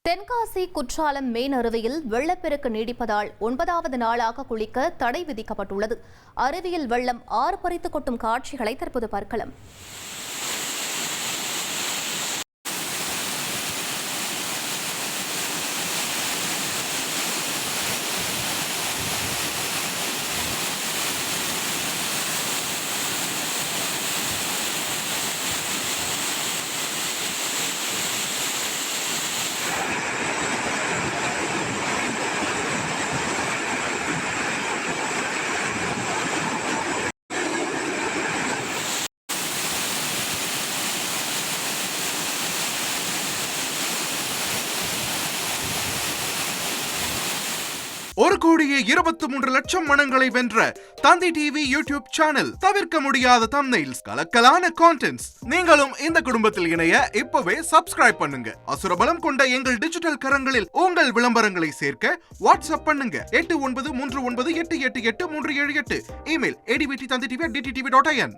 Tenkasi Courtallam main அருவியில் வெள்ளப்பெருக்கு நீடிப்பதால் 9வது நாளாக குளிக்க தடை விதிக்கப்பட்டுள்ளது. அருவியில் வெள்ளம் ஆர்ப்பரித்து கொட்டும் காட்சிகளை தற்போது பார்க்கலாம். ஒரு கோடியே 23 லட்சம் மனங்களை வென்ற தந்தி டிவி யூடியூப் சேனல். தவிர்க்க முடியாத தம்ப்நெயில்ஸ், கலக்கலான கான்டென்ட்ஸ். நீங்களும் இந்த குடும்பத்தில் இணைய இப்பவே சப்ஸ்கிரைப் பண்ணுங்க. அசுரபலம் கொண்ட எங்கள் டிஜிட்டல் கரங்களில் உங்கள் விளம்பரங்களை சேர்க்க வாட்ஸ்அப் பண்ணுங்க. 8939888378. Email advtthanditv@dttv.in.